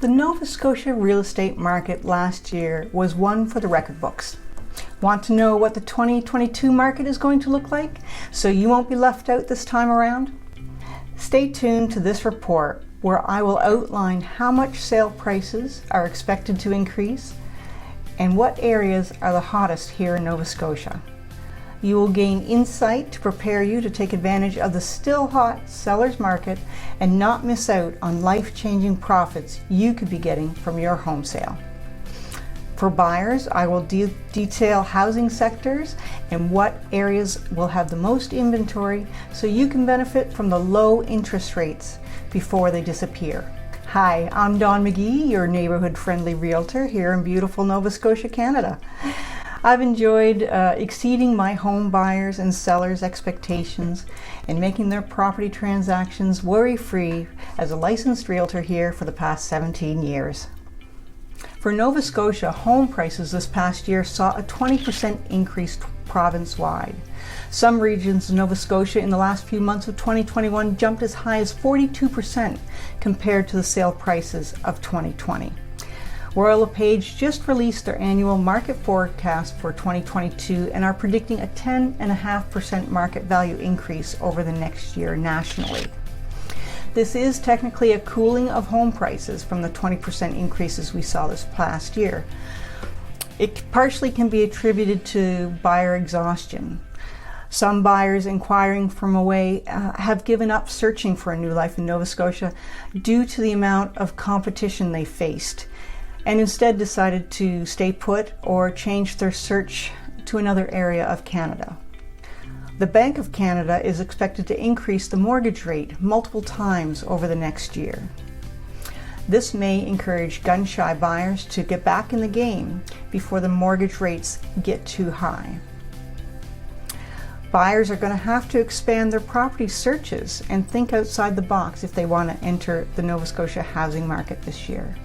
The Nova Scotia real estate market last year was one for the record books. Want to know what the 2022 market is going to look like so you won't be left out this time around? Stay tuned to this report where I will outline how much sale prices are expected to increase and what areas are the hottest here in Nova Scotia. You will gain insight to prepare you to take advantage of the still hot seller's market and not miss out on life-changing profits you could be getting from your home sale. For buyers, I will detail housing sectors and what areas will have the most inventory so you can benefit from the low interest rates before they disappear. Hi, I'm Dawn McGee, your neighborhood-friendly realtor here in beautiful Nova Scotia, Canada. I've enjoyed exceeding my home buyers and sellers' expectations and making their property transactions worry-free as a licensed realtor here for the past 17 years. For Nova Scotia, home prices this past year saw a 20% increase province-wide. Some regions of Nova Scotia in the last few months of 2021 jumped as high as 42% compared to the sale prices of 2020. Royal LePage just released their annual market forecast for 2022 and are predicting a 10.5% market value increase over the next year nationally. This is technically a cooling of home prices from the 20% increases we saw this past year. It partially can be attributed to buyer exhaustion. Some buyers inquiring from away have given up searching for a new life in Nova Scotia due to the amount of competition they faced, and instead decided to stay put or change their search to another area of Canada. The Bank of Canada is expected to increase the mortgage rate multiple times over the next year. This may encourage gun-shy buyers to get back in the game before the mortgage rates get too high. Buyers are going to have to expand their property searches and think outside the box if they want to enter the Nova Scotia housing market this year.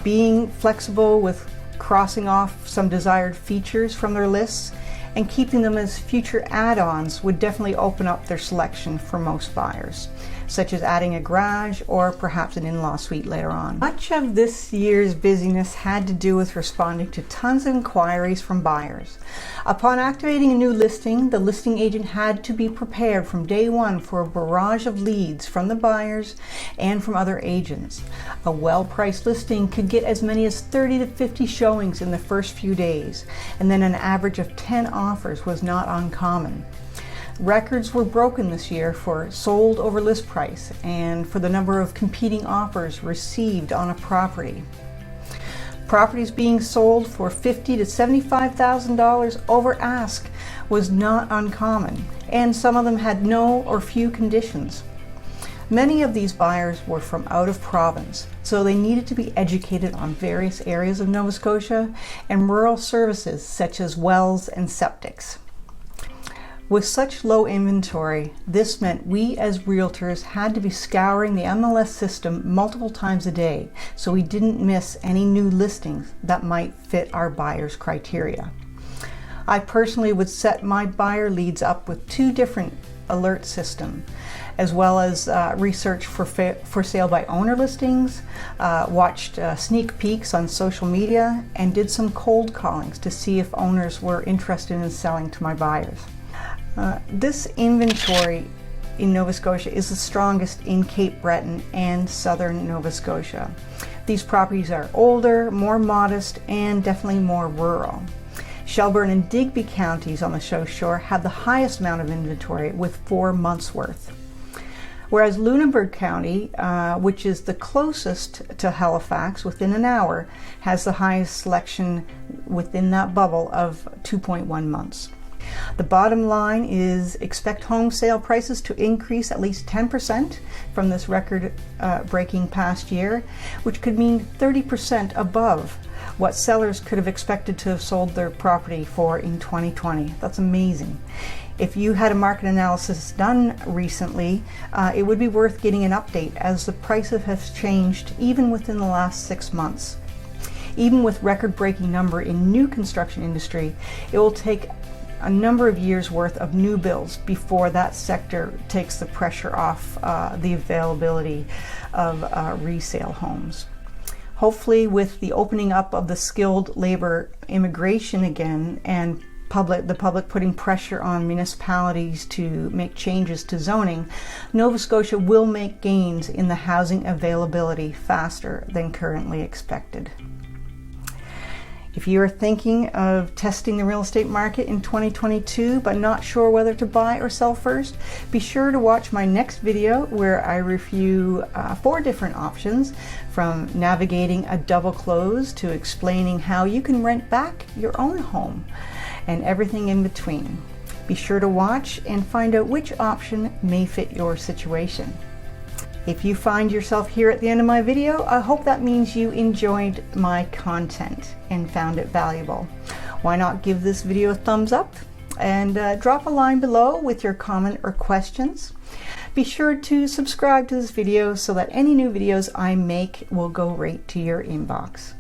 Being flexible with crossing off some desired features from their lists and keeping them as future add-ons would definitely open up their selection for most buyers, such as adding a garage or perhaps an in-law suite later on. Much of this year's busyness had to do with responding to tons of inquiries from buyers. Upon activating a new listing, the listing agent had to be prepared from day one for a barrage of leads from the buyers and from other agents. A well-priced listing could get as many as 30 to 50 showings in the first few days, and then an average of 10 offers was not uncommon. Records were broken this year for sold over list price and for the number of competing offers received on a property. Properties being sold for $50,000 to $75,000 over ask was not uncommon, and some of them had no or few conditions. Many of these buyers were from out of province, so they needed to be educated on various areas of Nova Scotia and rural services such as wells and septics. With such low inventory, this meant we as realtors had to be scouring the MLS system multiple times a day so we didn't miss any new listings that might fit our buyers' criteria. I personally would set my buyer leads up with 2 different alert systems, as well as research for sale by owner listings, watched sneak peeks on social media, and did some cold callings to see if owners were interested in selling to my buyers. This inventory in Nova Scotia is the strongest in Cape Breton and southern Nova Scotia. These properties are older, more modest, and definitely more rural. Shelburne and Digby counties on the South Shore have the highest amount of inventory with 4 months worth. Whereas Lunenburg County, which is the closest to Halifax within an hour, has the highest selection within that bubble of 2.1 months. The bottom line is expect home sale prices to increase at least 10% from this record-breaking past year, which could mean 30% above what sellers could have expected to have sold their property for in 2020. That's amazing. If you had a market analysis done recently, it would be worth getting an update as the prices have changed even within the last 6 months. Even with record-breaking number in new construction industry, it will take a number of years worth of new builds before that sector takes the pressure off the availability of resale homes. Hopefully, with the opening up of the skilled labor immigration again and the public putting pressure on municipalities to make changes to zoning, Nova Scotia will make gains in the housing availability faster than currently expected. If you are thinking of testing the real estate market in 2022 but not sure whether to buy or sell first, be sure to watch my next video where I review 4 different options, from navigating a double close to explaining how you can rent back your own home and everything in between. Be sure to watch and find out which option may fit your situation. If you find yourself here at the end of my video, I hope that means you enjoyed my content and found it valuable. Why not give this video a thumbs up and drop a line below with your comment or questions. Be sure to subscribe to this video so that any new videos I make will go right to your inbox.